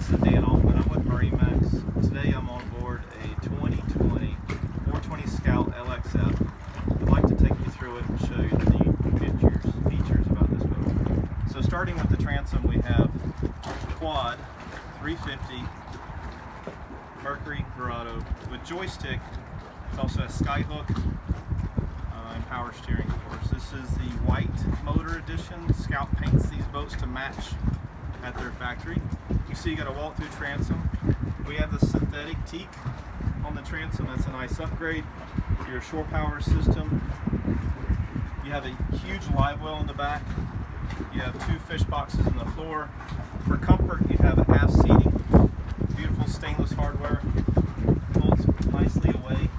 This is Dan Altman. I'm with MarineMax. Today I'm on board a 2020 420 Scout LXF. I'd like to take you through it and show you the neat features about this boat. So starting with the transom, we have quad 350 Mercury Dorado with joystick. It also has skyhook and power steering, of course. This is the white motor edition. Scout paints these boats to match at their factory. You see you got a walk-through transom. We have the synthetic teak on the transom. That's a nice upgrade to your shore power system. You have a huge live well in the back. You have two fish boxes in the floor. For comfort, you have a half seating. Beautiful stainless hardware. Folds nicely away.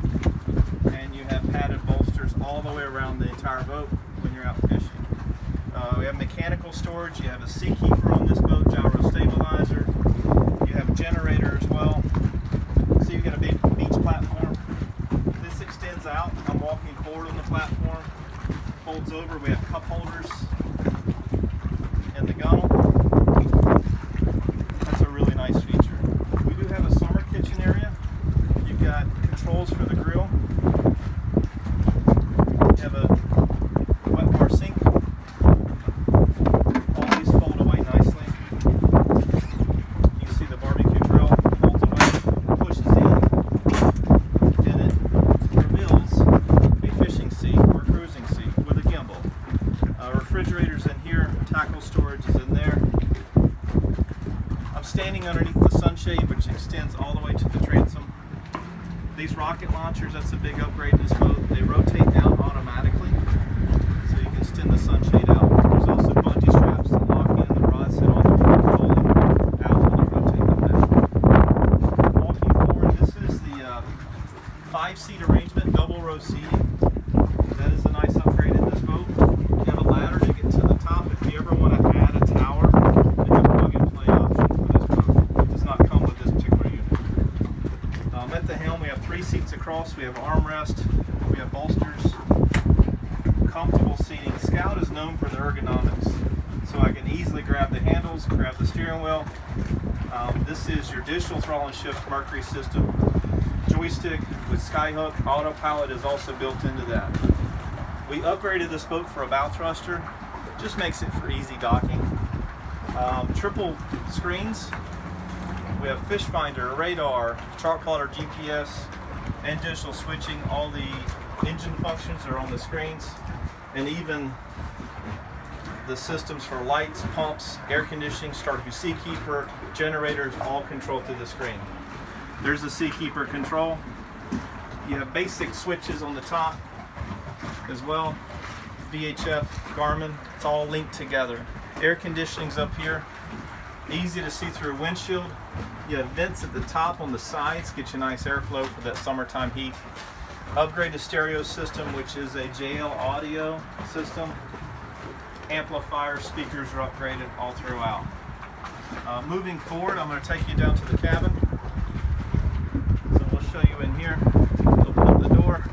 And you have padded bolsters all the way around the entire boat when you're out fishing. We have mechanical storage. You have a sea keeper on this boat, gyro stabilizer. You have a generator as well. So you get a big beach platform. This extends out. I'm walking forward on the platform. Folds over. We have cup holders in the gunnel. That's a really nice feature. We do have a summer kitchen area. You've got controls for the grill. You have a wet bar sink. All these fold away nicely. You can see the barbecue grill folds away, pushes in, and it reveals a fishing seat or cruising seat with a gimbal. Refrigerators in here, tackle storage is in there. I'm standing underneath the sunshade, which extends all the way to the transom. These rocket launchers, that's a big upgrade in this boat. They rotate down automatically, so you can extend the sunshade out. There's also bungee straps that lock in the rod set on the front, folding out when you rotate them back. Walking forward, this is the 5-seat arrangement, double row seating. That is a nice upgrade in this boat. You have a ladder to get to the top. If you ever want to add a tower, it's a plug-and-play option for this boat. It does not come with this particular unit. At the helm, we have 3 seats across. We have armrest. We have bolsters. Comfortable seating. Scout is known for the ergonomics, so I can easily grab the handles, grab the steering wheel. This is your digital throttle and shift Mercury system. Joystick with skyhook. Autopilot is also built into that. We upgraded this boat for a bow thruster. Just makes it for easy docking. Triple screens. We have fish finder, radar, chart plotter, GPS, and digital switching. All the engine functions are on the screens, and even the systems for lights, pumps, air conditioning, start your sea keeper, generators, all controlled through the screen. There's the sea keeper control. You have basic switches on the top as well. VHF, Garmin, it's all linked together. Air conditioning's up here. Easy to see through a windshield. You have vents at the top on the sides, get you nice airflow for that summertime heat. Upgraded stereo system, which is a JL audio system. Amplifiers, speakers are upgraded all throughout. Moving forward, I'm going to take you down to the cabin. So we'll show you in here. Open up the door.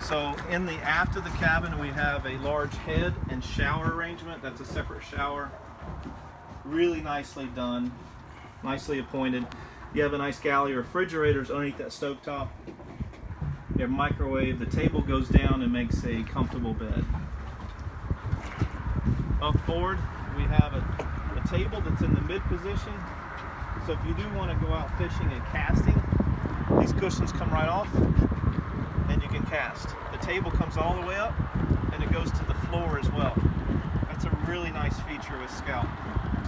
So in the aft of the cabin, we have a large head and shower arrangement. That's a separate shower. Really nicely done, nicely appointed. You have a nice galley refrigerators underneath that stovetop. You have a microwave. The table goes down and makes a comfortable bed. Up forward, we have a table that's in the mid position. So if you do want to go out fishing and casting, these cushions come right off and you can cast. The table comes all the way up and it goes to the floor as well. That's a really nice feature with Scout.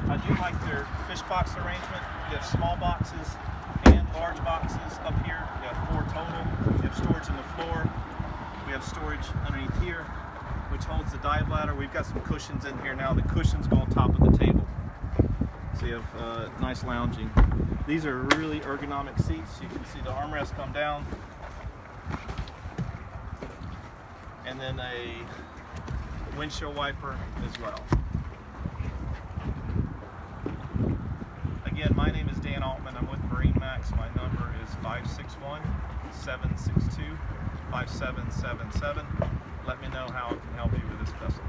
I do like their fish box arrangement. You have small boxes and large boxes up here. You have 4 total. You have storage on the floor. We have storage underneath here, which holds the dive ladder. We've got some cushions in here now. The cushions go on top of the table. So you have nice lounging. These are really ergonomic seats. You can see the armrest come down. And then a windshield wiper as well. Again, my name is Dan Altman. I'm with MarineMax. My number is 561-762-5777. Let me know how I can help you with this vessel.